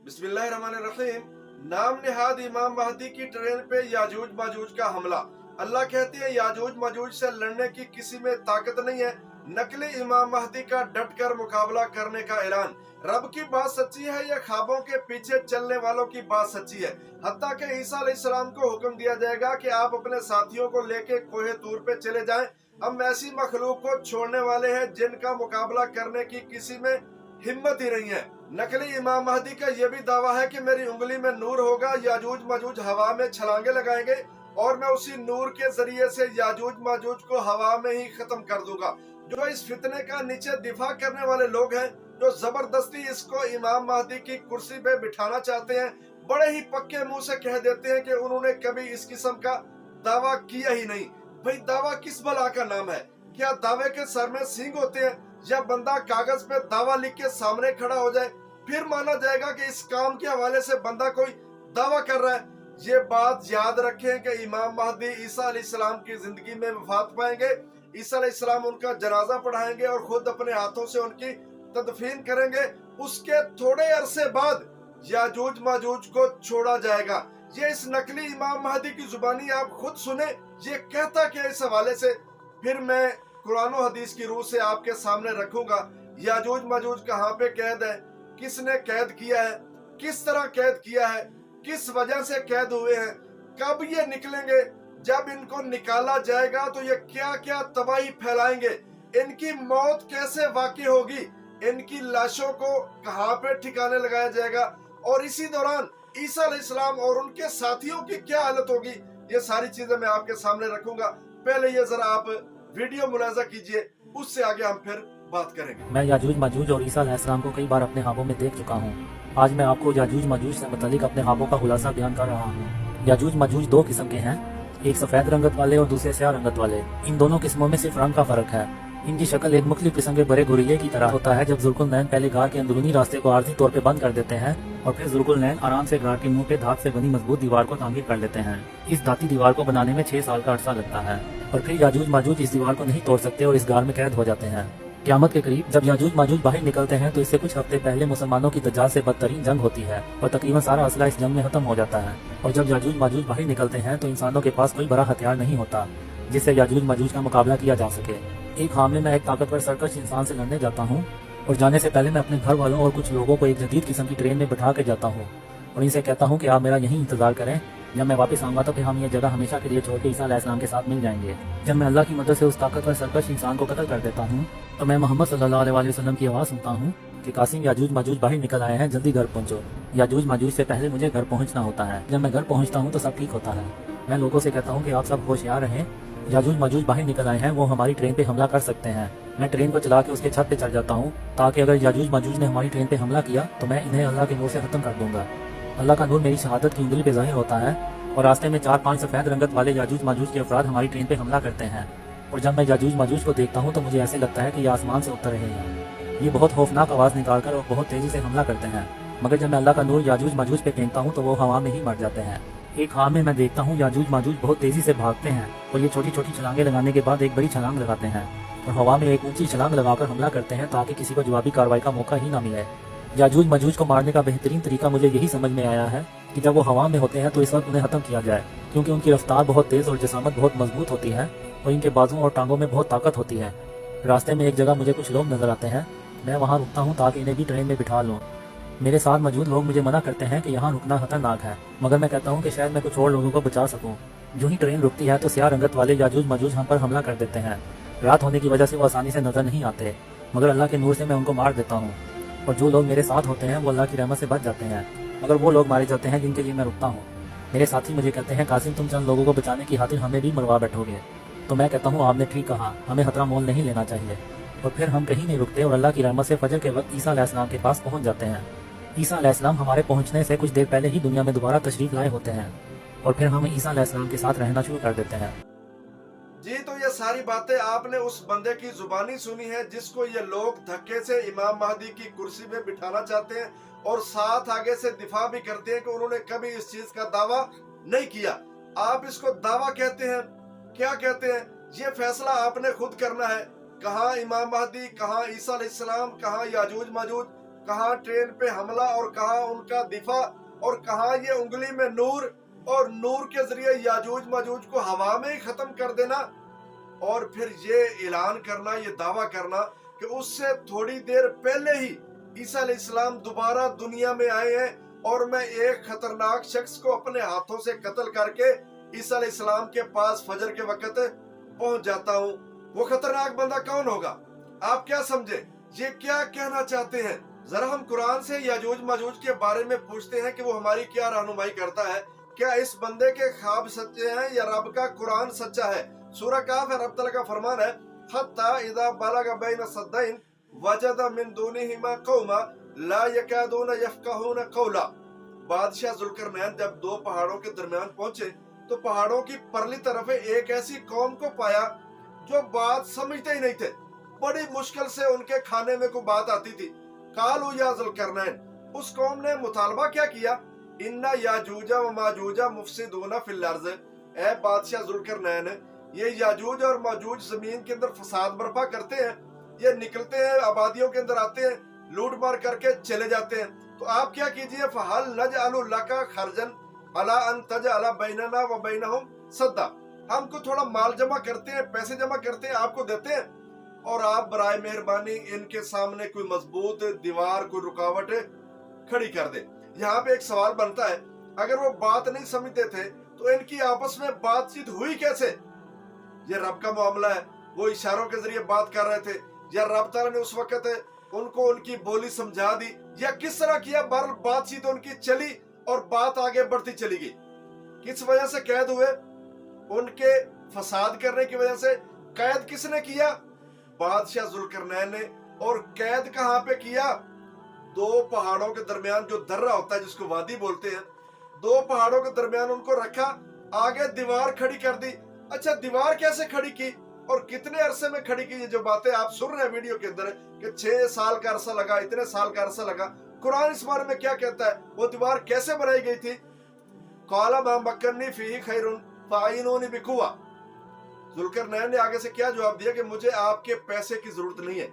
बिस्मिल्लाहिर्रहमानिर्रहीम। नाम निहाद इमाम महदी की ट्रेन पे याजूज माजूज का हमला। अल्लाह कहते हैं याजूज माजूज से लड़ने की किसी में ताकत नहीं है। नकली इमाम महदी का डट कर मुकाबला करने का ऐलान। रब की बात सच्ची है या ख्वाबों के पीछे चलने वालों की बात सच्ची है। हत्ता के ईसा अलैहिस्सलाम को हुक्म दिया जाएगा कि आप अपने साथियों को लेके कोहे तूर पे चले जाएं। हम ऐसी मखलूक को छोड़ने वाले हैं जिनका मुकाबला करने की किसी में हिम्मत ही नहीं है। नकली इमाम महदी का यह भी दावा है कि मेरी उंगली में नूर होगा। याजूज माजूज हवा में छलांगे लगाएंगे और मैं उसी नूर के जरिए से याजूज माजूज को हवा में ही खत्म कर दूंगा। जो इस फितने का नीचे दिफा करने वाले लोग हैं, जो जबरदस्ती इसको इमाम महदी की कुर्सी पे बिठाना चाहते हैं, बड़े ही पक्के मुंह से कह देते हैं कि उन्होंने कभी इस किस्म का दावा किया ही नहीं। भाई दावा किस भला का नाम है? क्या दावे के सर में सींग होते हैं? या बंदा कागज पे दावा लिख के सामने खड़ा हो जाए फिर माना जाएगा कि इस काम के हवाले से बंदा कोई दावा कर रहा है? ये बात याद रखें कि इमाम महदी ईसा अलैहिस्सलाम की जिंदगी में वफात पाएंगे। ईसा अलैहिस्सलाम उनका जनाजा पढ़ाएंगे और खुद अपने हाथों से उनकी तदफीन करेंगे। उसके थोड़े अरसे बाद याजूज माजूज को छोड़ा जाएगा। ये इस नकली इमाम महदी की जुबानी आप खुद सुने, ये कहता क्या इस हवाले से। फिर मैं कुरान और हदीस की रूह से आपके सामने रखूंगा। याजूज माजूज कहाँ पे कैद है, किसने कैद किया है, किस तरह कैद किया है, किस वजह से कैद हुए हैं, कब ये निकलेंगे, जब इनको निकाला जाएगा तो ये क्या क्या तबाही फैलाएंगे, इनकी मौत कैसे वाक़ई होगी, इनकी लाशों को कहाँ पे ठिकाने लगाया जाएगा और इसी दौरान ईसा अलैहिस्सलाम और उनके साथियों की क्या हालत होगी, ये सारी चीजें मैं आपके सामने रखूंगा। पहले ये जरा आप वीडियो मुलाजा कीजिए, उससे आगे हम फिर बात करेंगे। मैं याजूज माजूज और ईसा अलैहिस्सलाम को कई बार अपने ख्वाबों में देख चुका हूँ। आज मैं आपको याजूज माजूज से मुतालिक अपने ख्वाबों का खुलासा बयान कर रहा हूँ। याजूज माजूज दो किस्म के हैं, एक सफेद रंगत वाले और दूसरे स्याह रंगत वाले। इन दोनों किस्मों में सिर्फ रंग का फर्क है। इनकी शक्ल एक मुख्तलिफ किस्म के बड़े गोरिल्ले की तरह होता है। जब जुल्कुलनैन पहले गार के अंदरूनी रास्ते को आर्जी तौर पे बंद कर देते हैं और फिर जुल्कुलनैन आराम से गार के मुंह पे धात से बनी मजबूत दीवार को तामीर कर लेते हैं। इस धाती दीवार को बनाने में 6 साल का अरसा लगता है और फिर याजूज माजूज इस दीवार को नहीं तोड़ सकते और इस गार में कैद हो जाते हैं। क़यामत के करीब जब याजूज माजूज बाहर निकलते हैं तो इससे कुछ हफ्ते पहले मुसलमानों की दज्जाल से बदतरीन जंग होती है और तकरीबन सारा असला इस जंग में खत्म हो जाता है। और जब याजूज माजूज बाहर निकलते हैं तो इंसानों के पास कोई बड़ा हथियार नहीं होता जिससे याजूज माजूज का मुकाबला किया जा सके। एक हामले में एक ताकतवर सरकश इंसान से लड़ने जाता हूँ और जाने से पहले मैं अपने घर वालों और कुछ लोगों को एक जदीद किस्म की ट्रेन में बैठा के जाता हूँ और इनसे कहता हूँ कि आप मेरा यहीं इंतजार करें। जब मैं वापस आऊंगा तो फिर हम ये जगह हमेशा के लिए छोड़ के ईसा अलैहिस्सलाम के साथ मिल जाएंगे। जब मैं अल्लाह की मदद से उस ताकतवर सरकश इंसान को कत्ल कर देता हूँ तो मैं मोहम्मद सल्लल्लाहु अलैहि वसल्लम की आवाज़ सुनता हूँ कि कासिम याजूज माजूज बाहर निकल आए हैं, जल्दी घर पहुँचो। याजूज माजूज से पहले मुझे घर पहुँचना होता है। जब मैं घर पहुँचता हूँ तो सब ठीक होता है। मैं लोगों से कहता हूँ कि आप सब होशियार रहें, याजूज माजूज बाहर निकल आए हैं, वो हमारी ट्रेन पे हमला कर सकते हैं। मैं ट्रेन को चला के उसके छत पे चढ़ जाता हूँ ताकि अगर याजूज माजूज ने हमारी ट्रेन पे हमला किया तो मैं इन्हें अल्लाह के नूर से खत्म कर दूंगा। अल्लाह का नूर मेरी शहादत की उंगली पे ज़ाहिर होता है और रास्ते में 4-5 सफेद रंगत वाले याजूज माजूज के अफराद हमारी ट्रेन पे हमला करते हैं। और जब मैं याजूज माजूज को देखता हूँ तो मुझे ऐसे लगता है कि ये आसमान से उतर रहे हैं। ये बहुत खौफनाक आवाज़ निकालकर और बहुत तेज़ी से हमला करते हैं, मगर जब मैं अल्लाह का नूर याजूज माजूज पे फेंकता हूँ तो वो हवा में ही मर जाते हैं। एक ख्वाब में मैं देखता हूँ याजूज माजूज बहुत तेज़ी से भागते हैं और ये छोटी छोटी छलांगे लगाने के बाद एक बड़ी छलांग लगाते हैं और हवा में एक ऊंची छलांग लगाकर हमला करते हैं ताकि किसी को जवाबी कार्रवाई का मौका ही ना मिले। याजूज माजूज को मारने का बेहतरीन तरीका मुझे यही समझ में आया है कि जब वो हवा में होते हैं तो इस वक्त उन्हें खत्म किया जाए, क्योंकि उनकी रफ्तार बहुत तेज़ और जिसामत बहुत मजबूत होती है और इनके बाजुओं और टांगों में बहुत ताकत होती है। रास्ते में एक जगह मुझे कुछ लोग नजर आते हैं। मैं वहाँ रुकता हूँ ताकि इन्हें भी ट्रेन में बिठा लूँ। मेरे साथ मौजूद लोग मुझे मना करते हैं कि यहाँ रुकना खतरनाक है, मगर मैं कहता हूँ कि शायद मैं कुछ और लोगों को बचा सकूँ। जो ही ट्रेन रुकती है तो स्याह रंगत वाले याजूज माजूज हम पर हमला कर देते हैं। रात होने की वजह से वो आसानी से नजर नहीं आते, मगर अल्लाह के नूर से मैं उनको मार देता हूँ और जो लोग मेरे साथ होते हैं वो अल्लाह की रहमत से बच जाते हैं, मगर वो लोग मारे जाते हैं जिनके लिए मैं रुकता हूँ। मेरे साथी मुझे कहते हैं कासिम तुम चंद लोगों को बचाने की खातिर हमें भी मरवा बैठोगे। तो मैं कहता हूँ आपने ठीक कहा, हमें खतरा मोल नहीं लेना चाहिए। और फिर हम कहीं नहीं रुकते और अल्लाह की रहमत से फजर के वक्त ईसा अलैहिस्सलाम के पास पहुँच जाते हैं। ईसा अलैहिस्सलाम हमारे पहुँचने से कुछ देर पहले ही दुनिया में दोबारा तशरीफ लाए होते हैं और फिर हम ईसा अलैहिस्सलाम के साथ रहना शुरू कर देते हैं। जी, तो ये सारी बातें आपने उस बंदे की जुबानी सुनी है जिसको ये लोग धक्के से इमाम महदी की कुर्सी में बिठाना चाहते हैं और साथ आगे से दिफा भी करते हैं कि उन्होंने कभी इस चीज का दावा नहीं किया। आप इसको दावा कहते हैं, क्या कहते हैं? ये फैसला आपने खुद करना है। कहाँ इमाम महदी, कहाँ ईसा अलैहिस्सलाम, कहाँ याजूज माजूज, کہاں ٹرین پہ حملہ اور کہاں ان کا دفاع اور کہاں یہ انگلی میں نور اور نور کے ذریعے یاجوج ماجوج کو ہوا میں ہی ختم کر دینا، اور پھر یہ اعلان کرنا، یہ دعویٰ کرنا کہ اس سے تھوڑی دیر پہلے ہی عیسیٰ علیہ السلام دوبارہ دنیا میں آئے ہیں اور میں ایک خطرناک شخص کو اپنے ہاتھوں سے قتل کر کے عیسیٰ علیہ السلام کے پاس فجر کے وقت پہنچ جاتا ہوں۔ وہ خطرناک بندہ کون ہوگا؟ آپ کیا سمجھے؟ یہ کیا کہنا چاہتے ہیں؟ ذرا ہم قرآن سے یاجوج ماجوج کے بارے میں پوچھتے ہیں کہ وہ ہماری کیا رہنمائی کرتا ہے۔ کیا اس بندے کے خواب سچے ہیں یا رب کا قرآن سچا ہے؟ سورہ کہف ہے، رب تعالیٰ کا فرمان ہے حَتَّى إِذَا بَلَغَ بَيْنَ السَّدَّيْنِ وَجَدَ مِن دُونِهِمَا قَوْمًا لَا يَكَادُونَ يَفْقَهُونَ قَوْلًا۔ بادشاہ ذوالقرنین جب دو پہاڑوں کے درمیان پہنچے تو پہاڑوں کی پرلی طرف ایک ایسی قوم کو پایا جو بات سمجھتے ہی نہیں تھے، بڑی مشکل سے ان کے کھانے میں کوئی بات آتی تھی۔ قالوا یا ذوالقرنین، اس قوم نے مطالبہ کیا کیا؟ ان یاجوج و ماجوج مفسدون فی الارض، اے بادشاہ ذوالقرنین، یہ یاجوج اور ماجوج زمین کے اندر فساد برپا کرتے ہیں، یہ نکلتے ہیں آبادیوں کے اندر آتے ہیں، لوٹ مار کر کے چلے جاتے ہیں، تو آپ کیا کیجئے فَهَلْ نَجْعَلُ لَكَ خَرْجًا عَلَىٰ أَن تَجْعَلَ بَيْنَنَا وَبَيْنَهُمْ سَدًّا، ہم کو تھوڑا مال جمع کرتے ہیں، پیسے جمع کرتے ہیں، آپ کو دیتے ہیں، اور آپ برائے مہربانی ان کے سامنے کوئی مضبوط دیوار، کوئی رکاوٹ کھڑی کر دے۔ یہاں پہ ایک سوال بنتا ہے، اگر وہ بات نہیں سمجھتے تھے تو ان کی آپس میں بات چیت ہوئی کیسے؟ یہ رب کا معاملہ ہے، وہ اشاروں کے ذریعے بات کر رہے تھے یا رب تعالیٰ نے اس وقت ان کو ان کی بولی سمجھا دی یا کس طرح کیا؟ بہرحال بات چیت ان کی چلی اور بات آگے بڑھتی چلی گئی۔ کس وجہ سے قید ہوئے؟ ان کے فساد کرنے کی وجہ سے۔ قید کس نے کیا؟ بادشاہ ذوالقرنین نے۔ اور قید کہاں پہ کیا؟ دو پہاڑوں کے درمیان جو درہ ہوتا ہے جس کو وادی بولتے ہیں، دو پہاڑوں کے درمیان ان کو رکھا، آگے دیوار کھڑی کر دی۔ اچھا دیوار کیسے کھڑی کی اور کتنے عرصے میں کھڑی کی؟ یہ جو باتیں آپ سن رہے ہیں ویڈیو کے اندر کہ 6 سال کا عرصہ لگا، اتنے سال کا عرصہ لگا، قرآن اس بارے میں کیا کہتا ہے؟ وہ دیوار کیسے بنائی گئی تھی؟ قَالَ مَا مَكَّنِّي فِيهِ خَيْرٌ فَأَعِينُونِي بِقُوَّةٍ۔ ذوالقرنین نے آگے سے کیا جواب دیا کہ مجھے آپ کے پیسے کی ضرورت نہیں ہے،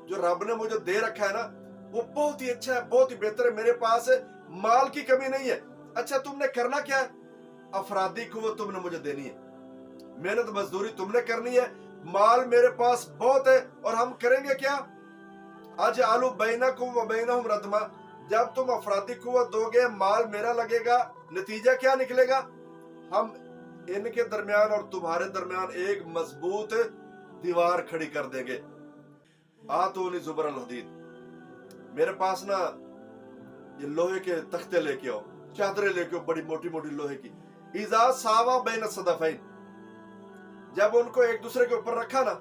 جو رب نے مجھے دے رکھا ہے نا وہ بہت ہی اچھا ہے، بہت ہی بہتر ہے، میرے پاس مال کی کمی نہیں ہے۔ اچھا تم نے کرنا کیا ہے؟ افرادی قوت تم نے مجھے دینی ہے، محنت مزدوری تم نے کرنی ہے، مال میرے پاس بہت ہے، اور ہم کریں گے کیا؟ اجعل بینکم و بینہم ردما، جب تم افرادی قوت دو گے، مال میرا لگے گا، نتیجہ کیا نکلے گا؟ ہم ان کے درمیان اور تمہارے درمیان ایک مضبوط دیوار کھڑی کر دیں گے۔ آتونی زبر الحدید، میرے پاس نا یہ لوہے کے تختے لے کے آؤ، چادریں لے کے آؤ، بڑی موٹی موٹی لوہے کی۔ اذا ساوا بین الصدفین، جب ان کو ایک دوسرے کے اوپر رکھا نا،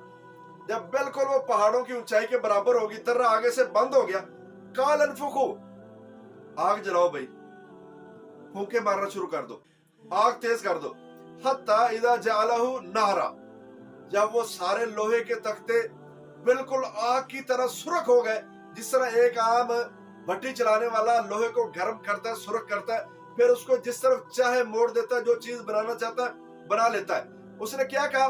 جب بالکل وہ پہاڑوں کی اونچائی کے برابر ہوگی، درہ آگے سے بند ہو گیا، قال انفخوا، آگ جلاؤ بھائی، پھونکے مارنا شروع کر دو، آگ تیز کر دو۔ حتی اذا جعلہ نہرا، جب وہ سارے لوہے کے تختے بالکل آگ کی طرح سرخ ہو گئے، جس طرح ایک عام بھٹی چلانے والا لوہے کو گرم کرتا ہے، سرخ کرتا ہے، پھر اس کو جس طرف چاہے موڑ دیتا ہے، جو چیز بنانا چاہتا ہے بنا لیتا ہے۔ اس نے کیا کہا؟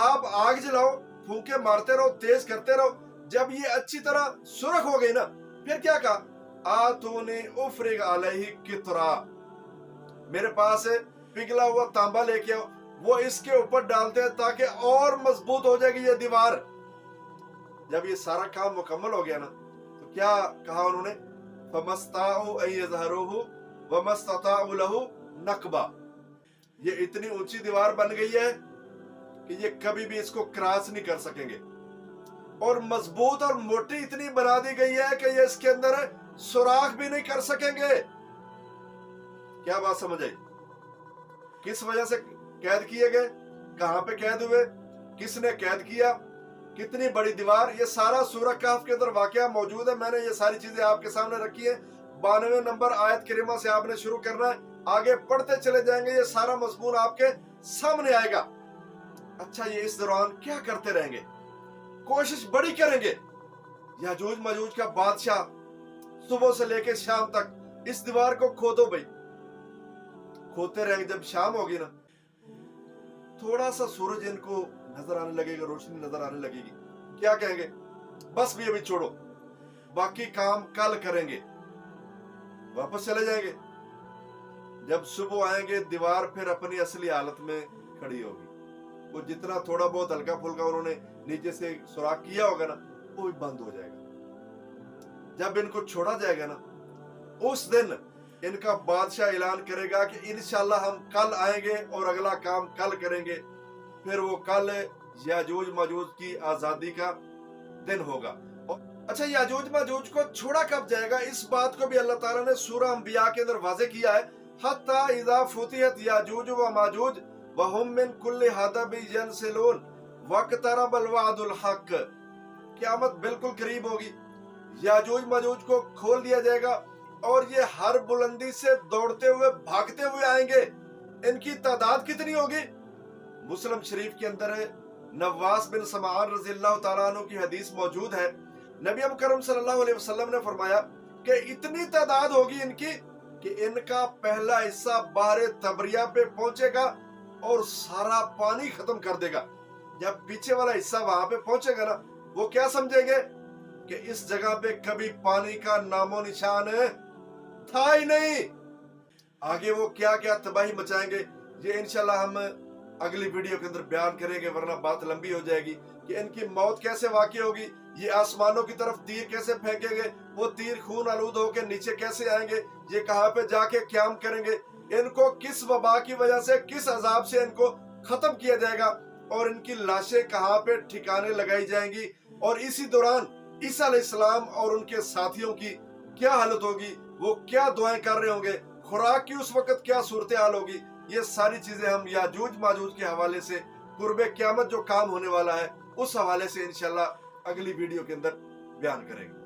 آپ آگ جلاؤ، پھونکے مارتے رہو، تیز کرتے رہو، جب یہ اچھی طرح سرخ ہو گئی نا، پھر کیا کہا؟ آتونی افرغ علیہ قطرا، میرے پاس پگھلا ہوا تانبا لے کے آؤ، وہ اس کے اوپر ڈالتے ہیں تاکہ اور مضبوط ہو جائے گی یہ دیوار۔ جب یہ سارا کام مکمل ہو گیا نا تو کیا کہا انہوں نے؟ فَمَسْتَطَاعُوا أَن يَظْهَرُوهُ وَمَا اسْتَطَاعُوا لَهُ نَقْبًا، یہ اتنی اونچی دیوار بن گئی ہے کہ یہ کبھی بھی اس کو کراس نہیں کر سکیں گے، اور مضبوط اور موٹی اتنی بنا دی گئی ہے کہ یہ اس کے اندر سوراخ بھی نہیں کر سکیں گے۔ کیا بات سمجھ آئی؟ کس وجہ سے قید کیے گئے؟ کہاں پہ قید ہوئے؟ کس نے قید کیا؟ کتنی بڑی دیوار؟ یہ سارا سورہ کہف کے اندر واقعہ موجود ہے، میں نے یہ ساری چیزیں آپ کے سامنے رکھی ہیں۔ 92 نمبر آیت کریمہ سے آپ نے شروع کرنا ہے، آگے پڑھتے چلے جائیں گے، یہ سارا مضمون آپ کے سامنے آئے گا۔ اچھا یہ اس دوران کیا کرتے رہیں گے؟ کوشش بڑی کریں گے۔ یاجوج ماجوج کا بادشاہ صبح سے لے کے شام تک اس دیوار کو کھودو بھائی، کھودتے رہیں گے، جب شام ہوگی نا تھوڑا سا سورج ان کو نظر آنے لگے گا، روشنی نظر آنے لگے گی، کیا کہیں گے؟ بس بھی ابھی چھوڑو، बाकी काम कल करेंगे, वापस चले जाएंगे। जब सुबह आएंगे दीवार फिर अपनी असली हालत में खड़ी होगी। वो जितना थोड़ा बहुत हल्का फुल्का उन्होंने नीचे से सुराख किया होगा ना, वो भी बंद हो जाएगा। जब इनको छोड़ा जाएगा ना, उस दिन इनका बादशाह ऐलान करेगा कि इंशाल्लाह हम कल आएंगे और अगला काम कल करेंगे। फिर वो कल याजूज माजूज की आजादी का दिन होगा। अच्छा, याजूज माजूज को छोड़ा कब जाएगा, इस बात को भी अल्लाह ताला ने सूरह अंबिया के अंदर वाज़ेह किया है। हत्ता इज़ा फुतिहत याजूज व माजूज व हुम मिन कुल्ली हदबिन यनसिलून वक़तरबल वअदुल हक़। क़यामत बिल्कुल करीब होगी, याजूज माजूज को खोल दिया जाएगा और ये हर बुलंदी से दौड़ते हुए भागते हुए आएंगे। इनकी तादाद कितनी होगी? मुस्लिम शरीफ के अंदर नवास बिन समान रज़ियल्लाहु ताला अन्हु की हदीस मौजूद है। नबी मुकर्रम सल्लल्लाहु अलैहि वसल्लम ने फरमाया कि इतनी तादाद होगी इनकी कि इनका पहला हिस्सा बाहर तबरिया पे पहुंचेगा और सारा पानी खत्म कर देगा। जब पीछे वाला हिस्सा वहां पे पहुंचेगा ना, वो क्या समझेंगे कि इस जगह पे कभी पानी का नामो निशान था ही नहीं। आगे वो क्या क्या तबाही मचाएंगे, ये इंशाल्लाह हम अगली वीडियो के अंदर बयान करेंगे, वरना बात लंबी हो जाएगी। कि इनकी मौत कैसे वाक़ई होगी, ये आसमानों की तरफ तीर कैसे फेंकेंगे, वो तीर खून आलूद होकर नीचे कैसे आएंगे, ये कहाँ पे जाके क़याम करेंगे, इनको किस वबा की वजह से, किस अजाब से इनको खत्म किया जाएगा और इनकी लाशें कहाँ पे ठिकाने लगाई जाएंगी। और इसी दौरान ईसा अलैहिस्सलाम और उनके साथियों की क्या हालत होगी, वो क्या दुआएं कर रहे होंगे, खुराक की उस वक्त क्या सूरत हाल होगी, ये सारी चीजें हम याजूज माजूज के हवाले से कुर्बे क़यामत जो काम होने वाला है उस हवाले से इंशाल्लाह अगली वीडियो के अंदर बयान करेंगे।